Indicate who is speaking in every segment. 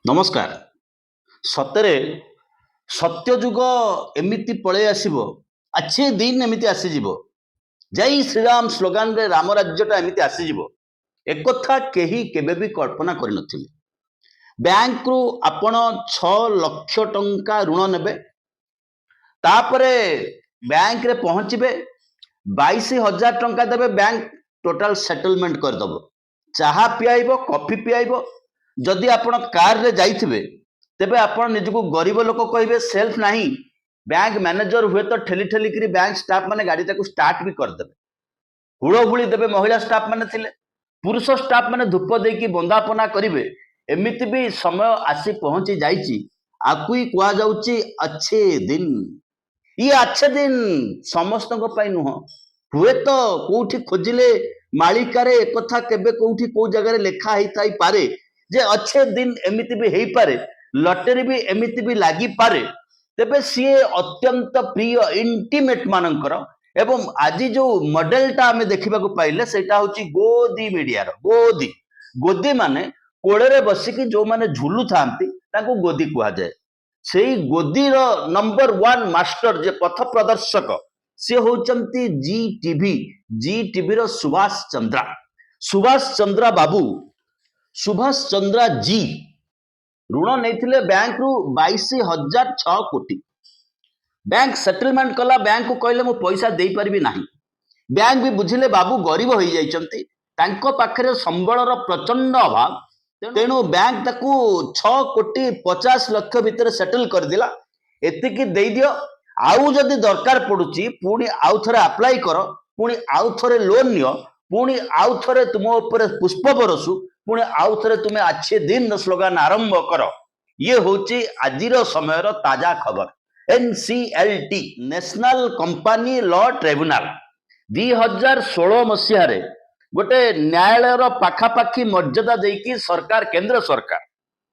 Speaker 1: नमस्कार। सतरे सत्यजुग एमिति पळे आसीबो, अच्छे दिन एमिति आसीजिबो, जय श्रीराम स्लोगान रे राम राज्यटा एमिति आसीजिबो, एक कथा केही केबे भी कल्पना करि नथिले। बैंक रु आपण 6 लाख टंका ऋण नेबे, तापरे बैंक रे पहुंचबे, 22,000 टंका देबे, बैंक टोटल सेटलमेंट कर दबो। चाहा पियाइबो, कॉफी पियाइबो। जदि आपण कार रे जाइथिबे तेबे आपण निजको गरीब लोक कहिबे सेल्फ नाही, बैंक मैनेजर हुए तो ठेली ठेली करी बैंक स्टाफ माने गाड़ी ताको स्टार्ट भी कर देबे, हुड़हुड़ी देबे। महिला स्टाफ माने थिले, पुरुष स्टाफ माने धूप देकी बंदापना करिवे। एमिति भी समय आसी पहुंची जाइची, आकुई कुआ जाउची अच्छे दिन। ये अच्छे दिन समस्त पाई नुह, हुए तो कोठी खोजिले मालिकारे एक कथा केबे कोठी को जगह लेखा ही थाई पारे जे अच्छे दिन एमिति भी हेई पारे, लटरी भी एमिति भी लागी पारे। तेबे सीए अत्यंत प्रिय इंटीमेट मानकर एवं आज जो मॉडलटा आमे देखिबा को पाइले सेटा होची गोदी मीडिया रो। गोदी गोदी माने कोड़े बसिकी जो माने झुलु थांती ताको गोदी कुहा जाए। सेई गोदी रो नंबर 1 मास्टर जे पथ प्रदर्शक से होचंती जी टीवी रो सुभाष चंद्रा बाबू। सुभाष चंद्रा जी ऋण नहीं बैंक रु 22,006 कोटी। बैंक सेटलमेंट कला, बैंक को कहले मु पैसा दे पारिबी नाही। बैंक भी बुझिले बाबू गरीब हो जाइछंती, तांको पाखरे संबळर प्रचंड अभाव, तेणु बैंक ताकू 6 कोटी 50 लक्ष भितर सेटल कर दिला। एतिकी दे दियो, आउ जदि दरकार पड़ुची पुणी आउ थरे अप्लाई करो, पुणी आउ थरे लोन नियो, पुणी आउ थरे तुम ऊपर पुष्प बरसु, पुणी आउ थरे तुमे अच्छे दिन स्लोगान आरंभ करो। ये होची आजिर समयर ताजा खबर। NCLT national company law tribunal 2016 मसीह रे गोटे न्यायालय पाखापाखी मर्यादा देकी सरकार, केंद्र सरकार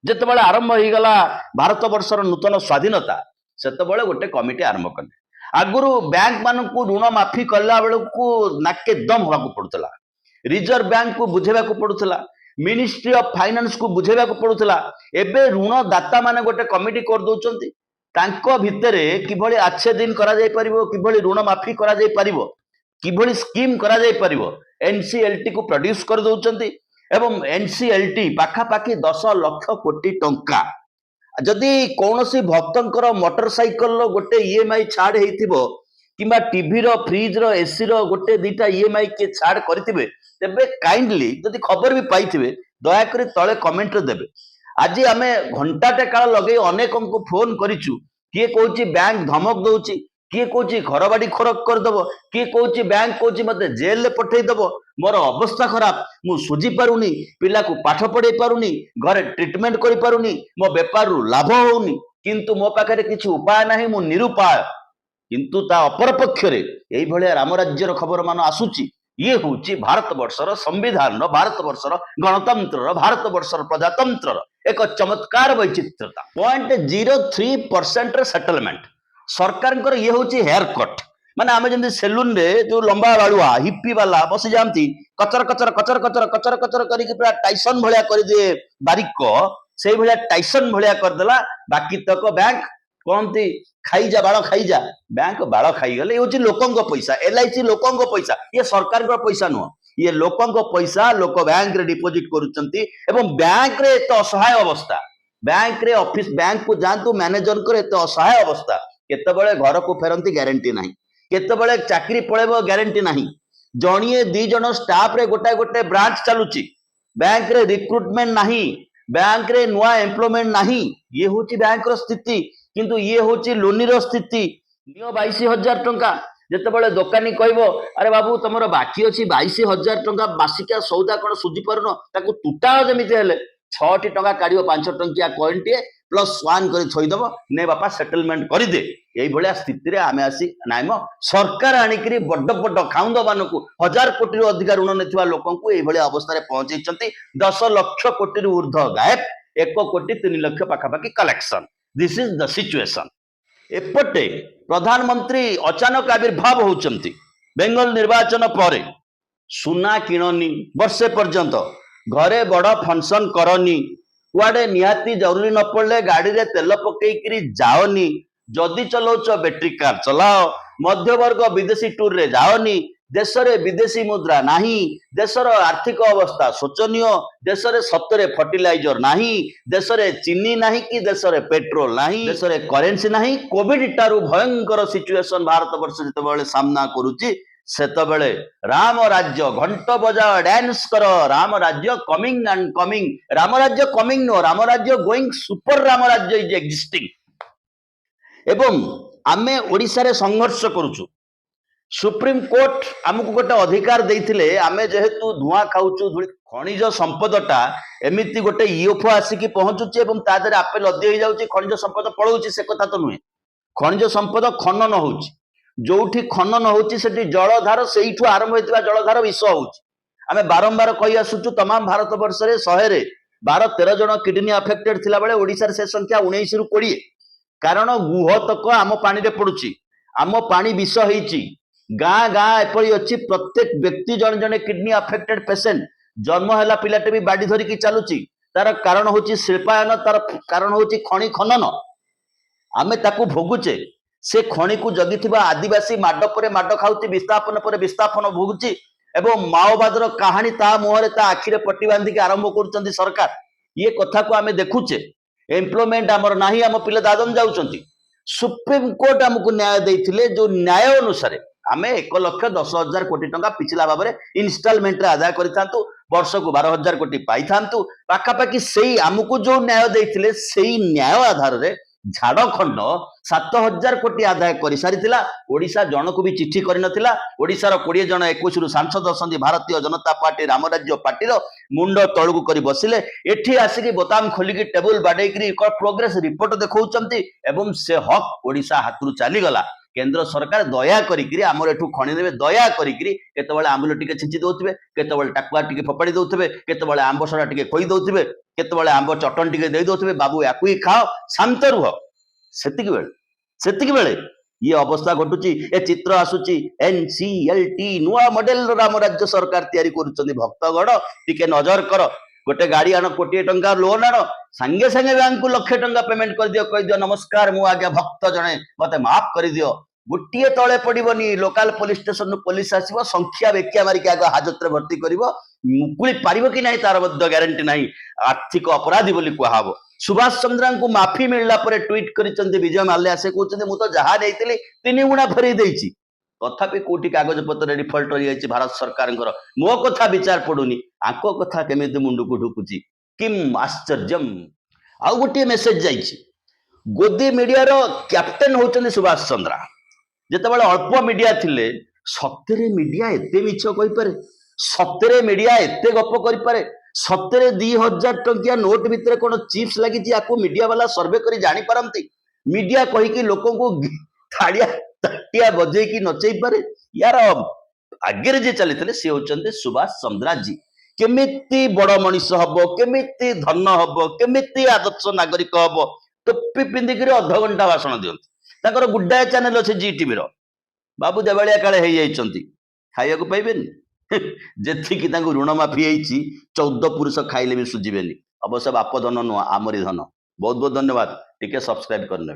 Speaker 1: जेतेबेले आरंभ हो गला भारत वर्षर नूतन स्वाधीनता, सेतेबेले गोटे कमिटी आरंभ कले। आगुरु बैंक मानकू ऋण माफी कला बेलू नाके दम होगा पड़ुला, रिजर्व बैंक को बुझेबा को पड़ुला, मिनिस्ट्री ऑफ फाइनेंस को बुझेबा को पड़ुला। एबे ऋण दाता माने गोटे कमिटी कर दउचंती, तांको भितरे किभଳି अच्छे दिन करा जाय परिबो, किभଳି ऋण माफी करा जाय परिबो, किभଳି स्कीम करा जाय परिबो, एनसीएलटी को प्रोड्यूस कर दउचंती। एवं एनसीएलटी पाखापाखी 10 लाख कोटी टंका। जदि कौनसी भक्तंकर मोटरसाइकल गोटे ईएमआई छाड़ हेइथिबो, किंबा टीवी रो, फ्रिज रो, एसी रो गोटे दीटा ईएमआई के छाड़ करथिबे, तेबे काइंडली जदि खबर भी पाइथिबे दया करी तळे कमेंट रे देबे। आज आमे घंटाटे काल लगे अनेकों को फोन करिचु, किए कहूची बैंक धमक दउची, किए कहूची घर बाड़ी खरक कर दबो, किए कहूची बैंक कहूची मते जेल ले पठेई दबो, मोर अवस्था खराब, मु सुझी पारुनी, पिला को पाठ पढ़े पारुनी, घरे ट्रीटमेंट करि पारुनी, मो व्यापार रु लाभ होउनी, किंतु मो पाखरे किछि उपाय नाही, मु निरुपाय। किंतु ता अपर पक्षरे एई भलिया राम राज्यर खबर मान आसुची। ये होची भारत वर्षर संविधान, भारत वर्षर गणतंत्र, भारत वर्षर प्रजातंत्र एक चमत्कार वैचित्र्यता। 0.03% सेटलमेंट सरकार ये होची हेयर कट। माने आमे जंदी सेलून रे जो लंबा बालुआ हिप्पी वाला बसी जामती कचर कचर कचर कचर कचर कचर करी पूरा टाइसन भलिया कर दे बारिक, से भलिया टाइसन भलिया कर देला। बाकी तक बैंक कहती खाईजा बाड़ खाईजा, बैंक बाड़ खाई गले। ये लोकों पैसा, एलआईसी लोकों पैसा, ये सरकार पैसा नुह, ये लोकों पैसा। लोक बैंक रे डिपोजिट करुचंती एवं बैंक रे एत असहाय अवस्था। बैंक रे ऑफिस, बैंक को जातु मैनेजर को एत असहाय अवस्था, केतेबेले घर को फेरंती ग्यारंटी नाही, केतेबेले चाकरी पळेबो ग्यारंटी नाही। जणिए दी जण स्टाफ रे गोटे गोटे ब्रांच चलुची, बैंक रे रिक्रुटमेंट नाही, बैंक रे नुआ एम्प्लॉयमेंट नाही। ये होची बैंक रो स्थिति। किंतु ये होची लोनी रो स्थिति। नियो 22,000 टंका, जेतेबेले दोकानी कहबो अरे बाबू तमरो बाकी अछि 22,000 टंका मासिका सौदा कोन सुझी परनो, ताकू टूटा जेमिति हेले 6 टंका काढियो 5 टंकिया कॉइन टे प्लस 1 करी छोई दबो, ने बापा सेटलमेंट करि दे। एई भलिया स्थिति रे आमे आसी नाइमो सरकार आनिकरी बड्ड बड्ड खाउंद मानकू 1000 कोटी रु अधिक ऋण नेथिबा लोकंकू एई भलिया अवस्था रे पहुंचैचंती। 10 लाख कोटी रु ऊर्ध्व गायब, 1 कोटी 3 लाख पाखापाखी collection. This is the situation. एपटे प्रधानमंत्री अचानक आविर्भाव होचंती बेंगल निर्वाचन परे। सुना किणनी वर्षे पर्यंत, घरे बड़ फंक्शन करनी, कुआडे निहाती जरूरी न पड़े गाड़ी रे तेल पकईकरी जाओनी जदि चलाउच बैटरी कार चलाओ मध्यवर्ग विदेशी टूर रे जाओनी देश रे विदेशी मुद्रा नाही देशर आर्थिक अवस्था शोचनीय देश रे सतरे फर्टिलाइजर नाही देश रे चीनी नाही कि देश रे पेट्रोल नाही देश रे करेंसी नाही कोविड टारू भयंकर सिचुएशन भारत वर्ष जितेबाला सामना करुची सेतबेले राम राज्य घंट बजाओ डांस कर राम राज्य कमिंग एंड कमिंग राम राज्य कमिंग नो राम राज्य गोइंग सुपर राम राज्य इज एक्जिस्टिंग एवं आमे ओडिसा रे संघर्ष करूछु सुप्रीम कोर्ट आमको गोटे अधिकार देइथिले आमे जेहेतु धुआं खाउछु खनिज संपदटा एमिति गोटे ईओफओ आसिकी पहुंचुची एवं ता देहरे आपे लदी हो जाउची खनिज संपद पळौची से कथा तो नुहे खनिज संपद खनन होउची जोठी खनन होउची सेठी जलधार सेइठु आरंभ होइतिबा जलधार विष होउची आमे बारंबार कहि आसुछु तमाम भारत वर्ष रे 100 रे 12-13 जन किडनी अफेक्टेड थिला बेले ओडिसा रे से संख्या 19 रु 20 कारण गुह तक आम पानी रे पडुची आम पानी विष होइची गाँ गाँ एपरी अच्छी प्रत्येक व्यक्ति जन जन किडनी अफेक्टेड पेसेंट जन्म है पिलाटे भी बाड़ी धरिकी चलुची तार कारण हूँ शिल्पायन तार कारण हूँ खनि खनन आमे ताकू भोगुचे से खनि को जगी आदिवासी माड पर माड खाऊची विस्थापन पर विस्थापन भोगुची एवं माओवादर कहानी ता मुहर ता आखिरे पट्टी बांधिकी आरंभ कर सरकार ये कथा को आमे देखुचे एम्प्लॉयमेंट आमर नाही आम पिला दादन जाउचंती सुप्रीम कोर्ट आमको न्याय देइथिले जो न्याय अनुसार आमे 1,10,000 कोटी टंका पिछला भाव में इनस्टॉलमेंट आदाय करिथांतु वर्ष को 12,000 कोटी पाइथांतु पाखापाखि सेई आमको जो न्याय देइथिले सेई न्याय आधार रे झाड़खंड 7,000 कोटी आदाय कर सारी ओडिशा जन को भी चिठी कर नथिला ओडिशार 20 जन 21 सांसद असंती भारतीय जनता पार्टी राम राज्य पार्टी मुंड तळकु करी बसिले एठी आसिकी बोताम खोलिकी टेबुल बाडेकरी प्रोग्रेस रिपोर्ट देखौचंती एवं से हक ओडिशा हाथरू चली गला केंद्र सरकार दया करिकरी आमर एठू खणी देबे दया करिकरी केतबेले आंबुल टिके छिंची दउथिबे केतबेले टाकुआ टिके फपाड़ी दउथिबे केतबेले आंब सडा टिके खोई दउथिबे केतबेले आंब चटन टिके देई दउथिबे बाबू याकू ही खाओ शांत रुह सेतिकी बेले ये अवस्था घटुची ए चित्र आसुची एनसीएलटी नुआ मॉडल राम राज्य सरकार तैयारी करूचंदी भक्तगण टिके नजर कर गोटे गाड़ी आण कोटी टंका लोन आण संगे संगे बैंक को लाख टंका पेमेंट कर दियो कह दियो नमस्कार मु आज्ञा भक्त जने मते माफ कर दियो गोटे तले पड़बनी लोकल पुलिस स्टेशन पुलिस आसो संख्या बेख्या मारिक आग हाजत रे भर्ती कर मुकुली पार कि तार ग्यारंटी ना आर्थिक अपराधी बोली कहब सुभाष चंद्रा को माफी मिलला पर ट्वीट कर विजय माल्या से कहते मुझे जहाँ नहीं 3 गुणा फेरई देती तथापि कोटी कागज पत्र डिफल्ट रही भारत सरकार मो कथा विचार पड़ुनी आको कथा केमिति मुंड को ढुकुची किम आश्चर्यम आउ गोटे मेसेज जाइए गोदी मीडिया रो कैप्टेन होचंदी सुभाष चंद्रा जेतेबाला अल्प मीडिया थिले सत्य मीडिया एते मिछ कहि पारे सत्य मीडिया एते गप करि पारे सत्य 2,000 टंकिया नोट भितर कोन चिप्स लागि आको मीडिया वाला सर्वे करी जानी पारंती मीडिया कहि कि लोकों को थाड़िया तटिया बजे की नचई पारे यार आगे जे चली सी होचंदी सुभाष चंद्रा जी केमिति बड़ मनीष हब केमिति धन हब केमिति आदर्श नागरिक हब टोपी पिंधिक अध घंटा भाषण दिखती गुड्डाए चैनल अच्छे जी टीवी बाबू देवालिया काले हो जाइछंती खाइବାକୁ पाइबेनी जेथिकी ऋण माफी होती 14 पुरुष खाइले भी सुझीबेनी अवश्य बाप धन नुह आमरी धन बहुत बहुत धन्यवाद टिके सब्सक्राइब करने।